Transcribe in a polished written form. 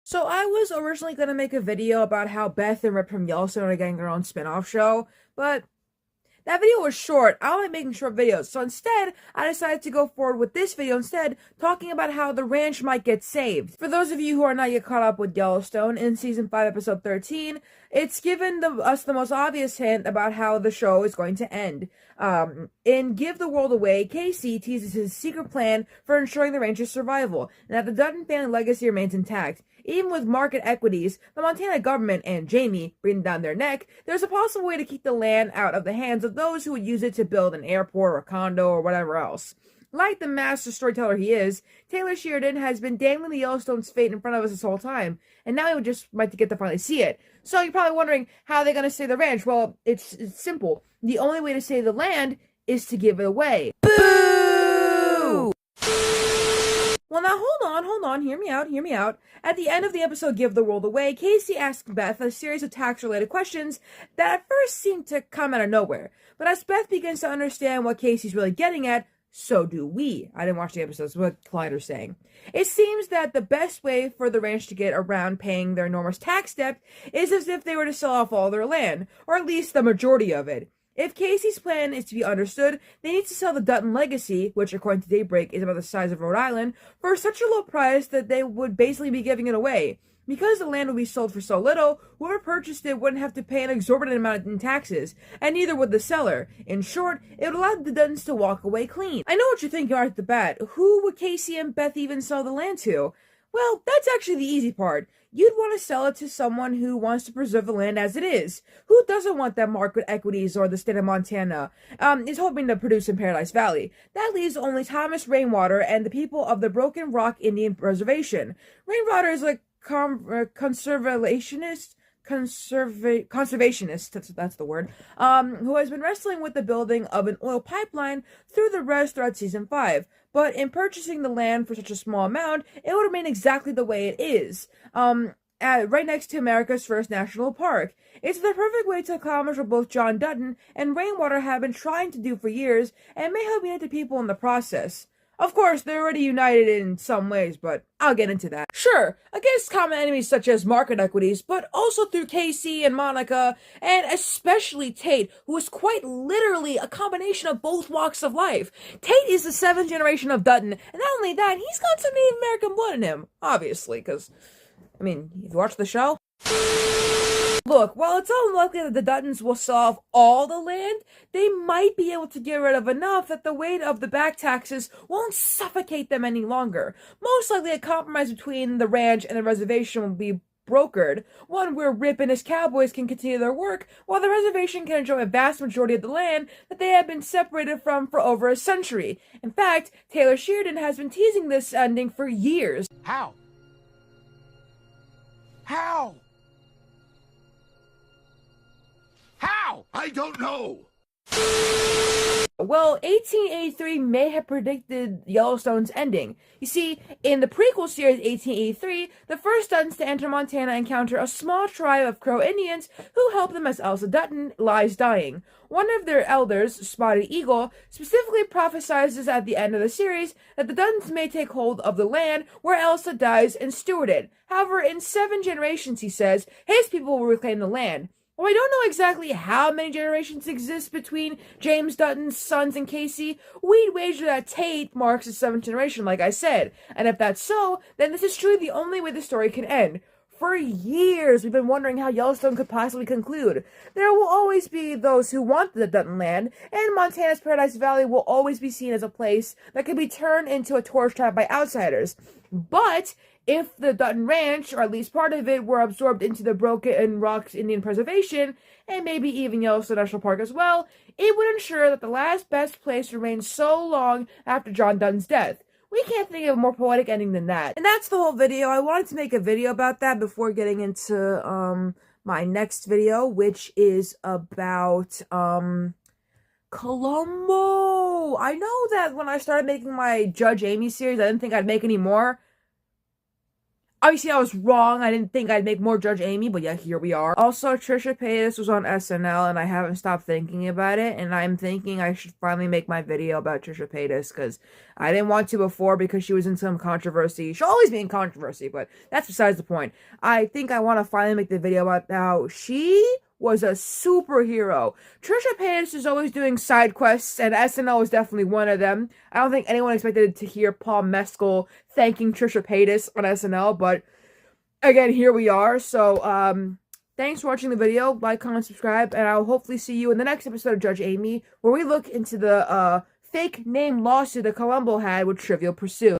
So I was originally going to make a video about how Beth and Rip from Yellowstone are getting their own spin-off show, but that video was short. I don't like making short videos. So instead, I decided to go forward with this video instead, talking about how the ranch might get saved. For those of you who are not yet caught up with Yellowstone, in Season 5, Episode 13, it's given us the most obvious hint about how the show is going to end. In Give the World Away, Casey teases his secret plan for ensuring the ranch's survival, and that the Dutton family legacy remains intact. Even with market equities, the Montana government, and Jamie breathing down their neck, there's a possible way to keep the land out of the hands of those who would use it to build an airport or a condo or whatever else. Like the master storyteller he is, Taylor Sheridan has been dangling the Yellowstone's fate in front of us this whole time, and now we just might get to finally see it. So you're probably wondering, how are they going to save the ranch? Well, it's simple. The only way to save the land is to give it away. Boo! Well, now hold on, hear me out. At the end of the episode Give the World Away, Casey asks Beth a series of tax-related questions that at first seem to come out of nowhere. But as Beth begins to understand what Casey's really getting at, so do we. I didn't watch the episodes, what Collider's saying. It seems that the best way for the ranch to get around paying their enormous tax debt is as if they were to sell off all their land, or at least the majority of it. If Casey's plan is to be understood, they need to sell the Dutton legacy, which according to Daybreak is about the size of Rhode Island, for such a low price that they would basically be giving it away. Because the land would be sold for so little, whoever purchased it wouldn't have to pay an exorbitant amount in taxes, and neither would the seller. In short, it would allow the Duttons to walk away clean. I know what you're thinking right at the bat. Who would Casey and Beth even sell the land to? Well, that's actually the easy part. You'd want to sell it to someone who wants to preserve the land as it is. Who doesn't want that market equities or the state of Montana is hoping to produce in Paradise Valley? That leaves only Thomas Rainwater and the people of the Broken Rock Indian Reservation. Rainwater is a conservationist, that's the word, who has been wrestling with the building of an oil pipeline through the rest throughout Season 5. But in purchasing the land for such a small amount, it will remain exactly the way it is, right next to America's first national park. It's the perfect way to accomplish what both John Dutton and Rainwater have been trying to do for years, and may help unite the people in the process. Of course, they're already united in some ways, but I'll get into that. Sure, against common enemies such as market equities, but also through Casey and Monica, and especially Tate, who is quite literally a combination of both walks of life. Tate is the 7th generation of Dutton, and not only that, he's got some Native American blood in him, obviously, because, I mean, if you watch the show... Look, while it's unlikely that the Duttons will sell off all the land, they might be able to get rid of enough that the weight of the back taxes won't suffocate them any longer. Most likely a compromise between the ranch and the reservation will be brokered, one where Rip and his cowboys can continue their work, while the reservation can enjoy a vast majority of the land that they have been separated from for over a century. In fact, Taylor Sheridan has been teasing this ending for years. How? How? How? I don't know. Well, 1883 may have predicted Yellowstone's ending. You see, in the prequel series 1883, the first Duttons to enter Montana encounter a small tribe of Crow Indians who help them as Elsa Dutton lies dying. One of their elders, Spotted Eagle, specifically prophesizes at the end of the series that the Duttons may take hold of the land where Elsa dies and steward it. However, in 7 generations, he says, his people will reclaim the land. Well, I don't know exactly how many generations exist between James Dutton's sons and Casey. We'd wager that Tate marks the 7th generation, like I said. And if that's so, then this is truly the only way the story can end. For years, we've been wondering how Yellowstone could possibly conclude. There will always be those who want the Dutton land, and Montana's Paradise Valley will always be seen as a place that could be turned into a tourist trap by outsiders. But if the Dutton Ranch, or at least part of it, were absorbed into the Broken Rocks Indian Preservation, and maybe even Yellowstone National Park as well, it would ensure that the last best place remains so long after John Dutton's death. We can't think of a more poetic ending than that. And that's the whole video. I wanted to make a video about that before getting into my next video, which is about Columbo. I know that when I started making my Judge Amy series, I didn't think I'd make any more. Obviously, I was wrong. I didn't think I'd make more Judge Amy, but yeah, here we are. Also, Trisha Paytas was on SNL, and I haven't stopped thinking about it, and I'm thinking I should finally make my video about Trisha Paytas, because I didn't want to before because she was in some controversy. She'll always be in controversy, but that's besides the point. I think I want to finally make the video about how she was a superhero. Trisha Paytas is always doing side quests, and SNL is definitely one of them. I don't think anyone expected to hear Paul Mescal thanking Trisha Paytas on SNL, but again, here we are. So, thanks for watching the video. Like, comment, subscribe, and I'll hopefully see you in the next episode of Judge Amy, where we look into the fake name lawsuit that Columbo had with Trivial Pursuit.